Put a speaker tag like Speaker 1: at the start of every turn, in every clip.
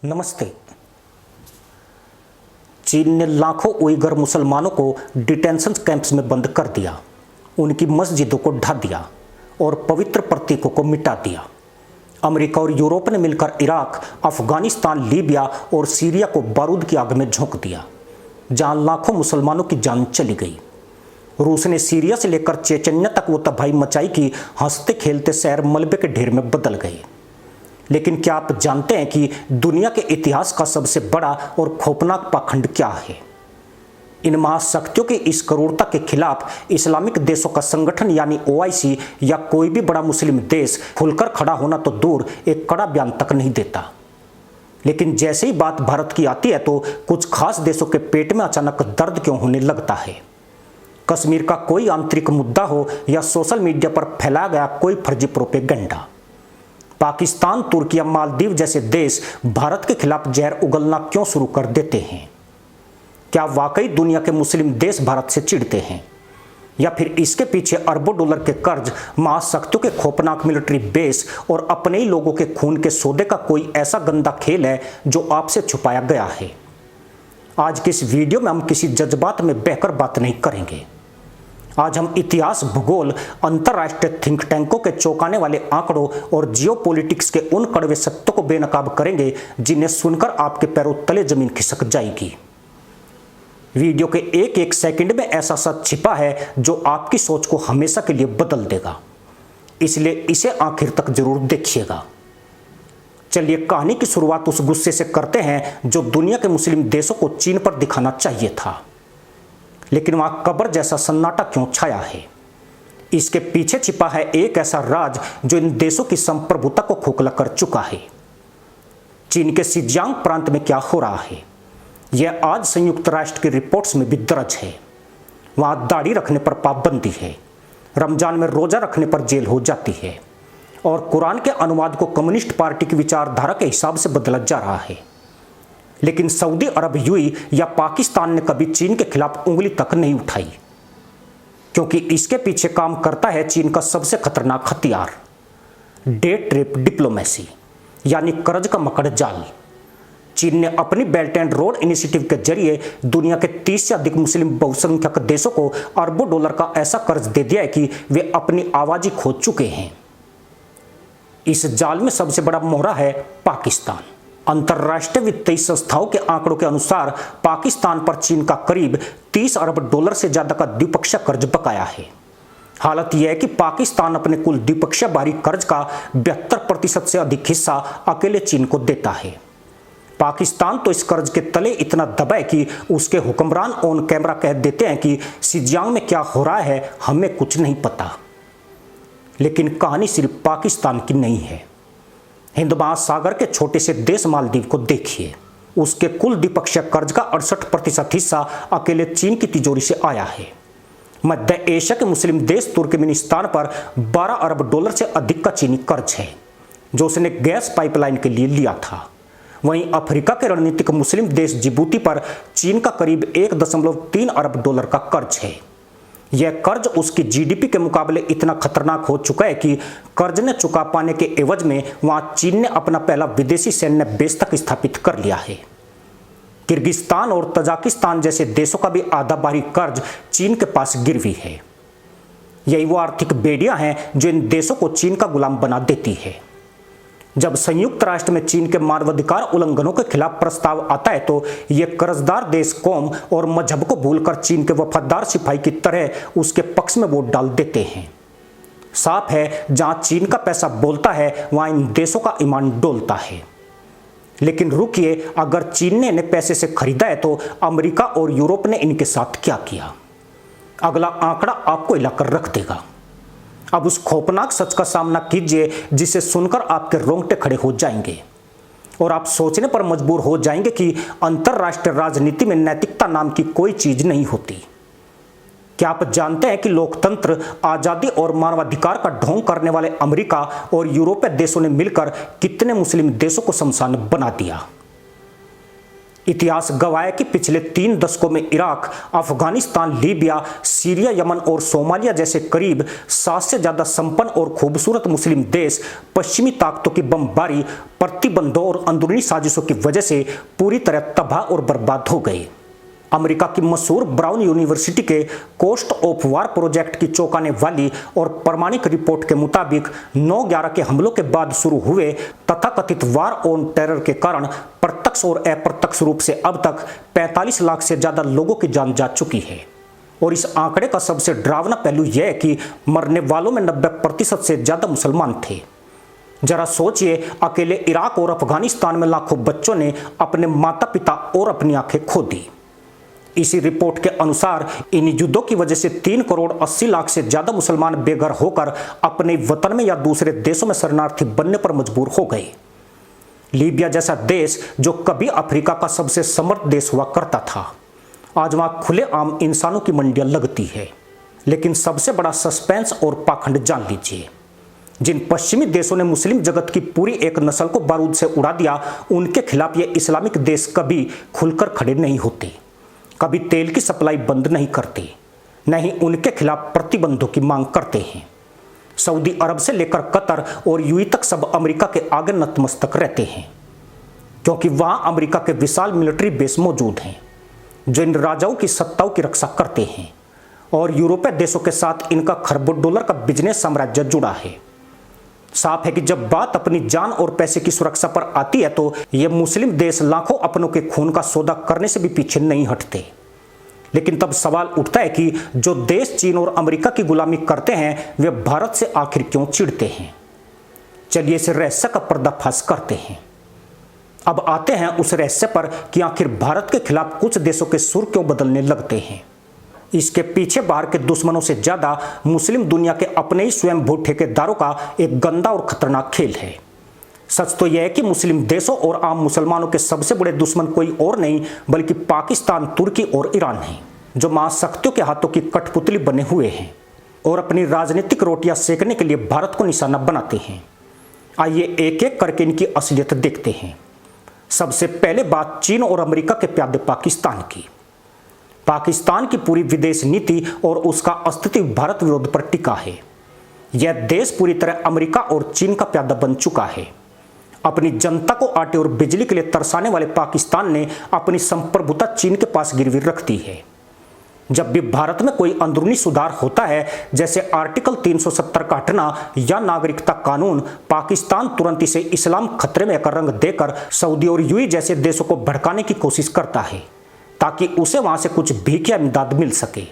Speaker 1: नमस्ते। चीन ने लाखों उइगर मुसलमानों को डिटेंशन कैंप्स में बंद कर दिया, उनकी मस्जिदों को ढा दिया और पवित्र प्रतीकों को मिटा दिया। अमेरिका और यूरोप ने मिलकर इराक, अफगानिस्तान, लीबिया और सीरिया को बारूद की आग में झोंक दिया, जहां लाखों मुसलमानों की जान चली गई। रूस ने सीरिया से लेकर चेचन्या तक वो तबाही मचाई कि हंसते खेलते शहर मलबे के ढेर में बदल गए। लेकिन क्या आप जानते हैं कि दुनिया के इतिहास का सबसे बड़ा और खौफनाक पाखंड क्या है? इन महाशक्तियों की इस क्रूरता के खिलाफ इस्लामिक देशों का संगठन यानी OIC या कोई भी बड़ा मुस्लिम देश खुलकर खड़ा होना तो दूर, एक कड़ा बयान तक नहीं देता। लेकिन जैसे ही बात भारत की आती है तो कुछ खास देशों के पेट में अचानक दर्द क्यों होने लगता है। कश्मीर का कोई आंतरिक मुद्दा हो या सोशल मीडिया पर फैलाया गया कोई फर्जी प्रोपेगेंडा, पाकिस्तान, तुर्की या मालदीव जैसे देश भारत के खिलाफ जहर उगलना क्यों शुरू कर देते हैं? क्या वाकई दुनिया के मुस्लिम देश भारत से चिढ़ते हैं, या फिर इसके पीछे अरबों डॉलर के कर्ज, महाशक्तियों के खौफनाक मिलिट्री बेस और अपने ही लोगों के खून के सौदे का कोई ऐसा गंदा खेल है जो आपसे छुपाया गया है? आज के इस वीडियो में हम किसी जज्बात में बहकर बात नहीं करेंगे। आज हम इतिहास, भूगोल, अंतरराष्ट्रीय थिंक टैंकों के चौंकाने वाले आंकड़ों और जियोपॉलिटिक्स के उन कड़वे सत्यों को बेनकाब करेंगे जिन्हें सुनकर आपके पैरों तले जमीन खिसक जाएगी। वीडियो के एक एक सेकंड में ऐसा सच छिपा है जो आपकी सोच को हमेशा के लिए बदल देगा, इसलिए इसे आखिर तक जरूर देखिएगा। चलिए कहानी की शुरुआत उस गुस्से से करते हैं जो दुनिया के मुस्लिम देशों को चीन पर दिखाना चाहिए था, लेकिन वहां कब्र जैसा सन्नाटा क्यों छाया है? इसके पीछे छिपा है एक ऐसा राज जो इन देशों की संप्रभुता को खोखला कर चुका है। चीन के सिजियांग प्रांत में क्या हो रहा है, यह आज संयुक्त राष्ट्र की रिपोर्ट्स में भी दर्ज है। वहां दाढ़ी रखने पर पाबंदी है, रमजान में रोजा रखने पर जेल हो जाती है और कुरान के अनुवाद को कम्युनिस्ट पार्टी की विचारधारा के हिसाब से बदला जा रहा है। लेकिन सऊदी अरब, यूएई या पाकिस्तान ने कभी चीन के खिलाफ उंगली तक नहीं उठाई, क्योंकि इसके पीछे काम करता है चीन का सबसे खतरनाक हथियार, डेट ट्रिप डिप्लोमेसी यानी कर्ज का मकड़ जाल। चीन ने अपनी बेल्ट एंड रोड इनिशिएटिव के जरिए दुनिया के 30 से अधिक मुस्लिम बहुसंख्यक देशों को अरबों डॉलर का ऐसा कर्ज दे दिया है कि वे अपनी आवाज ही खो चुके हैं। इस जाल में सबसे बड़ा मोहरा है पाकिस्तान। अंतरराष्ट्रीय वित्तीय संस्थाओं के आंकड़ों के अनुसार पाकिस्तान पर चीन का करीब 30 अरब डॉलर से ज्यादा का द्विपक्षीय कर्ज बकाया है। हालत यह है कि पाकिस्तान अपने कुल द्विपक्षीय बाहरी कर्ज का 72% से अधिक हिस्सा अकेले चीन को देता है। पाकिस्तान तो इस कर्ज के तले इतना दबा है कि उसके हुक्मरान ऑन कैमरा कह देते हैं कि सिजियांग में क्या हो रहा है हमें कुछ नहीं पता। लेकिन कहानी सिर्फ पाकिस्तान की नहीं है। हिंद महासागर के छोटे से देश मालदीव को देखिए, उसके कुल द्विपक्षीय कर्ज का 68% हिस्सा अकेले चीन की तिजोरी से आया है। मध्य एशिया के मुस्लिम देश तुर्कमेनिस्तान पर 12 अरब डॉलर से अधिक का चीनी कर्ज है, जो उसने गैस पाइपलाइन के लिए लिया था। वहीं अफ्रीका के रणनीतिक मुस्लिम देश जिबूती पर चीन का करीब 1.3 अरब डॉलर का कर्ज है। यह कर्ज उसकी GDP के मुकाबले इतना खतरनाक हो चुका है कि कर्ज ने चुका पाने के एवज में वहां चीन ने अपना पहला विदेशी सैन्य बेस तक स्थापित कर लिया है। किर्गिस्तान और तजाकिस्तान जैसे देशों का भी आधा बाहरी कर्ज चीन के पास गिरवी है। यही वो आर्थिक बेड़ियां हैं जो इन देशों को चीन का गुलाम बना देती है। जब संयुक्त राष्ट्र में चीन के मानवाधिकार उल्लंघनों के खिलाफ प्रस्ताव आता है तो ये कर्जदार देश कौम और मजहब को भूलकर चीन के वफादार सिपाही की तरह उसके पक्ष में वोट डाल देते हैं। साफ है, जहां चीन का पैसा बोलता है वहां इन देशों का ईमान डोलता है। लेकिन रुकिए, अगर चीन ने इन्हें पैसे से खरीदा है तो अमेरिका और यूरोप ने इनके साथ क्या किया? अगला आंकड़ा आपको हिलाकर रख देगा। अब उस खौफनाक सच का सामना कीजिए जिसे सुनकर आपके रोंगटे खड़े हो जाएंगे और आप सोचने पर मजबूर हो जाएंगे कि अंतरराष्ट्रीय राजनीति में नैतिकता नाम की कोई चीज नहीं होती। क्या आप जानते हैं कि लोकतंत्र, आजादी और मानवाधिकार का ढोंग करने वाले अमेरिका और यूरोपीय देशों ने मिलकर कितने मुस्लिम देशों को शमशान बना दिया? इतिहास गवाह है कि पिछले 3 दशकों में Iraq, Afghanistan, Libya, Syria, Yemen और सोमालिया जैसे करीब 7 से ज्यादा संपन्न और खूबसूरत मुस्लिम देश पश्चिमी ताकतों की बमबारी, प्रतिबंधों और अंदरूनी साजिशों की वजह से पूरी तरह तबाह और बर्बाद हो गए। अमेरिका की मशहूर ब्राउन यूनिवर्सिटी के कोस्ट ऑफ वार प्रोजेक्ट की चौंकाने वाली और प्रामाणिक रिपोर्ट के मुताबिक 9/11 के हमलों के बाद शुरू हुए तथाकथित वार ऑन टेरर के कारण प्रत्यक्ष और अप्रत्यक्ष रूप से अब तक 45 लाख से ज्यादा लोगों की जान जा चुकी है। और इस आंकड़े का सबसे डरावना पहलू यह है कि मरने वालों में 90% से ज्यादा मुसलमान थे। जरा सोचिए, अकेले इराक और अफगानिस्तान में लाखों बच्चों ने अपने माता पिता और अपनी आंखें खो दी। इसी रिपोर्ट के अनुसार इन युद्धों की वजह से 3 करोड़ 80 लाख से ज्यादा मुसलमान बेघर होकर अपने वतन में या दूसरे देशों में शरणार्थी बनने पर मजबूर हो गए। लीबिया जैसा देश जो कभी अफ्रीका का सबसे समृद्ध देश हुआ करता था, आज वहां खुलेआम इंसानों की मंडियां लगती है। लेकिन सबसे बड़ा सस्पेंस और पाखंड जान लीजिए, जिन पश्चिमी देशों ने मुस्लिम जगत की पूरी एक नस्ल को बारूद से उड़ा दिया, उनके खिलाफ ये इस्लामिक देश कभी खुलकर खड़े नहीं होते, कभी तेल की सप्लाई बंद नहीं करते, न ही उनके खिलाफ प्रतिबंधों की मांग करते हैं। सऊदी अरब से लेकर कतर और यूएई तक सब अमेरिका के आगे नतमस्तक रहते हैं, क्योंकि वहां अमेरिका के विशाल मिलिट्री बेस मौजूद हैं जो इन राजाओं की सत्ताओं की रक्षा करते हैं। और यूरोपीय देशों के साथ इनका खरबों डॉलर का बिजनेस साम्राज्य जुड़ा है। साफ है कि जब बात अपनी जान और पैसे की सुरक्षा पर आती है तो ये मुस्लिम देश लाखों अपनों के खून का सौदा करने से भी पीछे नहीं हटते। लेकिन तब सवाल उठता है कि जो देश चीन और अमेरिका की गुलामी करते हैं, वे भारत से आखिर क्यों चिढ़ते हैं। चलिए इस रहस्य का पर्दाफाश करते हैं। अब आते हैं उस रहस्य पर कि आखिर भारत के खिलाफ कुछ देशों के सुर क्यों बदलने लगते हैं। इसके पीछे बाहर के दुश्मनों से ज्यादा मुस्लिम दुनिया के अपने ही स्वयंभू ठेकेदारों का एक गंदा और खतरनाक खेल है। सच तो यह है कि मुस्लिम देशों और आम मुसलमानों के सबसे बड़े दुश्मन कोई और नहीं बल्कि पाकिस्तान, तुर्की और ईरान हैं, जो महाशक्तियों के हाथों की कठपुतली बने हुए हैं और अपनी राजनीतिक रोटियां सेकने के लिए भारत को निशाना बनाते हैं। आइए एक एक करके इनकी असलियत देखते हैं। सबसे पहले बात चीन और अमेरिका के प्यादे पाकिस्तान की। पाकिस्तान की पूरी विदेश नीति और उसका अस्तित्व भारत विरोध पर टिका है। यह देश पूरी तरह अमेरिका और चीन का प्यादा बन चुका है। अपनी जनता को आटे और बिजली के लिए तरसाने वाले पाकिस्तान ने अपनी संप्रभुता चीन के पास गिरवी रख दी है। जब भी भारत में कोई अंदरूनी सुधार होता है, जैसे आर्टिकल 370 का हटना या नागरिकता कानून, पाकिस्तान तुरंत इसे इस्लाम खतरे में का रंग देकर सऊदी और यूएई जैसे देशों को भड़काने की कोशिश करता है ताकि उसे वहां से कुछ भीख या इमदाद मिल सके।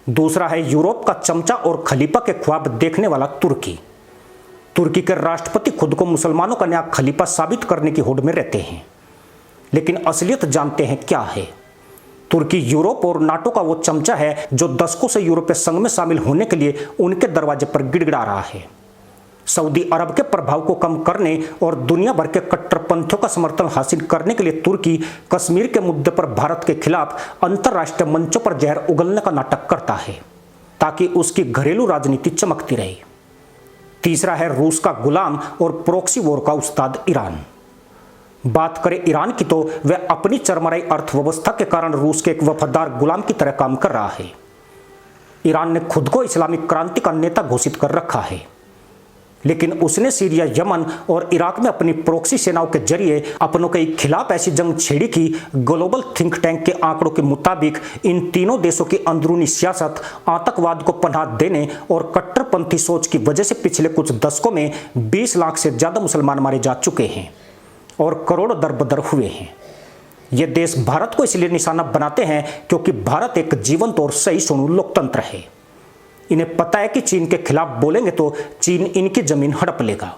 Speaker 1: दूसरा है यूरोप का चमचा और खलीफा के ख्वाब देखने वाला तुर्की। तुर्की के राष्ट्रपति खुद को मुसलमानों का नया खलीफा साबित करने की होड़ में रहते हैं, लेकिन असलियत जानते हैं क्या है। तुर्की यूरोप और नाटो का वो चमचा है जो दशकों से यूरोपीय संघ में शामिल होने के लिए उनके दरवाजे पर गिड़गिड़ा रहा है। सऊदी अरब के प्रभाव को कम करने और दुनिया भर के कट्टरपंथियों का समर्थन हासिल करने के लिए तुर्की कश्मीर के मुद्दे पर भारत के खिलाफ अंतर्राष्ट्रीय मंचों पर जहर उगलने का नाटक करता है ताकि उसकी घरेलू राजनीति चमकती रहे। तीसरा है रूस का गुलाम और प्रॉक्सी वॉर का उस्ताद ईरान। बात करें ईरान की तो वह अपनी चरमराई अर्थव्यवस्था के कारण रूस के एक वफादार गुलाम की तरह काम कर रहा है। ईरान ने खुद को इस्लामिक क्रांति का नेता घोषित कर रखा है, लेकिन उसने सीरिया, यमन और इराक में अपनी प्रॉक्सी सेनाओं के जरिए अपनों के खिलाफ ऐसी जंग छेड़ी कि ग्लोबल थिंक टैंक के आंकड़ों के मुताबिक इन तीनों देशों की अंदरूनी सियासत आतंकवाद को पनाह देने और कट्टरपंथी सोच की वजह से पिछले कुछ दशकों में 20 लाख से ज्यादा मुसलमान मारे जा चुके हैं और करोड़ों दरबदर हुए हैं। ये देश भारत को इसलिए निशाना बनाते हैं क्योंकि भारत एक जीवंत और सहिष्णु लोकतंत्र है। इन्हें पता है कि चीन के खिलाफ बोलेंगे तो चीन इनकी जमीन हड़प लेगा,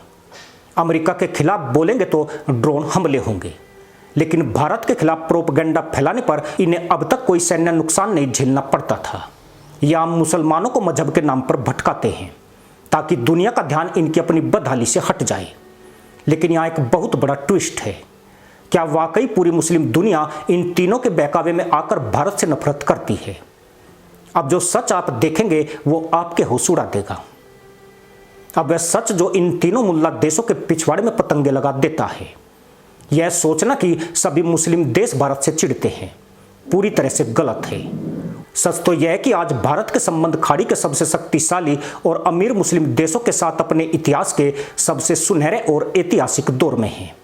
Speaker 1: अमेरिका के खिलाफ बोलेंगे तो ड्रोन हमले होंगे, लेकिन भारत के खिलाफ प्रोपेगेंडा फैलाने पर इन्हें अब तक कोई सैन्य नुकसान नहीं झेलना पड़ता था। ये आम मुसलमानों को मजहब के नाम पर भटकाते हैं ताकि दुनिया का ध्यान इनकी अपनी बदहाली से हट जाए। लेकिन यहाँ एक बहुत बड़ा ट्विस्ट है। क्या वाकई पूरी मुस्लिम दुनिया इन तीनों के बहकावे में आकर भारत से नफरत करती है? अब जो सच आप देखेंगे वो आपके होश उड़ा देगा। अब वह सच जो इन तीनों मुल्ला देशों के पिछवाड़े में पतंगे लगा देता है। यह सोचना कि सभी मुस्लिम देश भारत से चिढ़ते हैं पूरी तरह से गलत है। सच तो यह है कि आज भारत के संबंध खाड़ी के सबसे शक्तिशाली और अमीर मुस्लिम देशों के साथ अपने इतिहास के सबसे सुनहरे और ऐतिहासिक दौर में है।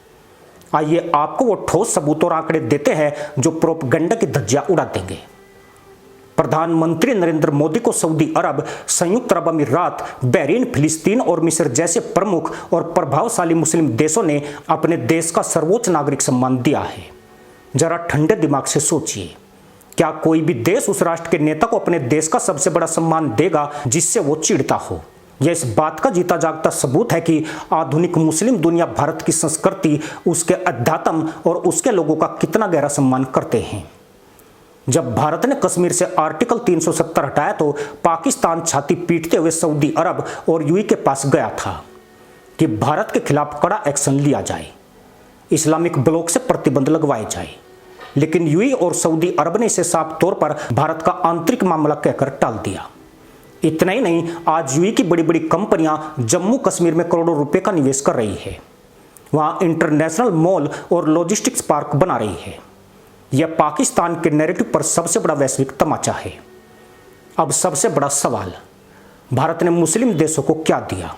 Speaker 1: आइए आपको वो ठोस सबूत और आंकड़े देते हैं जो प्रोपगंडा की धज्जियां उड़ा देंगे। प्रधानमंत्री नरेंद्र मोदी को सऊदी अरब, संयुक्त अरब अमीरात, बहरीन, फिलिस्तीन और मिस्र जैसे प्रमुख और प्रभावशाली मुस्लिम देशों ने अपने देश का सर्वोच्च नागरिक सम्मान दिया है। जरा ठंडे दिमाग से सोचिए, क्या कोई भी देश उस राष्ट्र के नेता को अपने देश का सबसे बड़ा सम्मान देगा जिससे वो चिढ़ता हो? यह इस बात का जीता जागता सबूत है कि आधुनिक मुस्लिम दुनिया भारत की संस्कृति, उसके अध्यात्म और उसके लोगों का कितना गहरा सम्मान करते हैं। जब भारत ने कश्मीर से आर्टिकल 370 हटाया तो पाकिस्तान छाती पीटते हुए सऊदी अरब और यूएई के पास गया था कि भारत के खिलाफ कड़ा एक्शन लिया जाए, इस्लामिक ब्लॉक से प्रतिबंध लगवाए जाए। लेकिन यूएई और सऊदी अरब ने इसे साफ तौर पर भारत का आंतरिक मामला कहकर टाल दिया। इतना ही नहीं, आज यूएई की बड़ी बड़ी कंपनियां जम्मू कश्मीर में करोड़ों रुपए का निवेश कर रही है, वहां इंटरनेशनल मॉल और लॉजिस्टिक्स पार्क बना रही है। यह पाकिस्तान के नैरेटिव पर सबसे बड़ा वैश्विक तमाचा है। अब सबसे बड़ा सवाल, भारत ने मुस्लिम देशों को क्या दिया?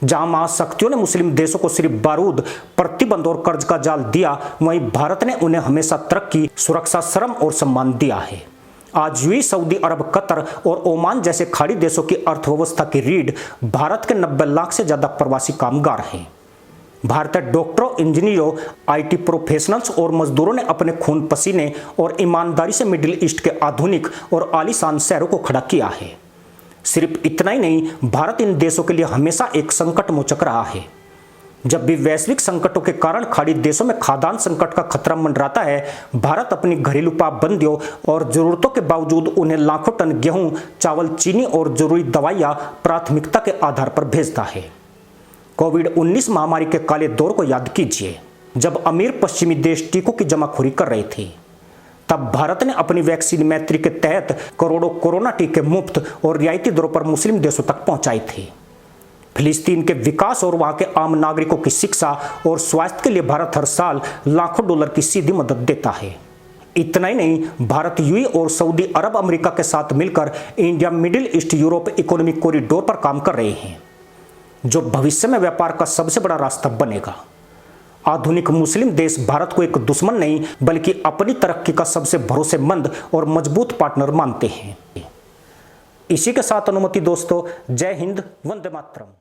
Speaker 1: जहां महाशक्तियों ने मुस्लिम देशों को सिर्फ बारूद, प्रतिबंध और कर्ज का जाल दिया, वहीं भारत ने उन्हें हमेशा तरक्की, सुरक्षा, श्रम और सम्मान दिया है। आज यूएई, सऊदी अरब, कतर और ओमान जैसे खाड़ी देशों की अर्थव्यवस्था की रीढ़ भारत के 90 लाख से ज्यादा प्रवासी कामगार हैं। भारतीय डॉक्टरों, इंजीनियरों, आईटी प्रोफेशनल्स और मजदूरों ने अपने खून पसीने और ईमानदारी से मिडिल ईस्ट के आधुनिक और आलीशान शहरों को खड़ा किया है। सिर्फ इतना ही नहीं, भारत इन देशों के लिए हमेशा एक संकट मोचक रहा है। जब भी वैश्विक संकटों के कारण खाड़ी देशों में खाद्यान्न संकट का खतरा मंडराता है, भारत अपनी घरेलू पाबंदियों और जरूरतों के बावजूद उन्हें लाखों टन गेहूं, चावल, चीनी और जरूरी दवाइयां प्राथमिकता के आधार पर भेजता है। कोविड-19 महामारी के काले दौर को याद कीजिए, जब अमीर पश्चिमी देश टीकों की जमाखोरी कर रहे थे। तब भारत ने अपनी वैक्सीन मैत्री के तहत करोड़ों कोरोना टीके मुफ्त और रियायती दरों पर मुस्लिम देशों तक पहुंचाए थे। फिलिस्तीन के विकास और वहां के आम नागरिकों की शिक्षा और स्वास्थ्य के लिए भारत हर साल लाखों डॉलर की सीधी मदद देता है। इतना ही नहीं, भारत यूएई और सऊदी अरब अमेरिका के साथ मिलकर India middle east Europe economic corridor पर काम कर रहे हैं, जो भविष्य में व्यापार का सबसे बड़ा रास्ता बनेगा। आधुनिक मुस्लिम देश भारत को एक दुश्मन नहीं बल्कि अपनी तरक्की का सबसे भरोसेमंद और मजबूत पार्टनर मानते हैं। इसी के साथ अनुमति दोस्तों, जय हिंद, वंदे मातरम।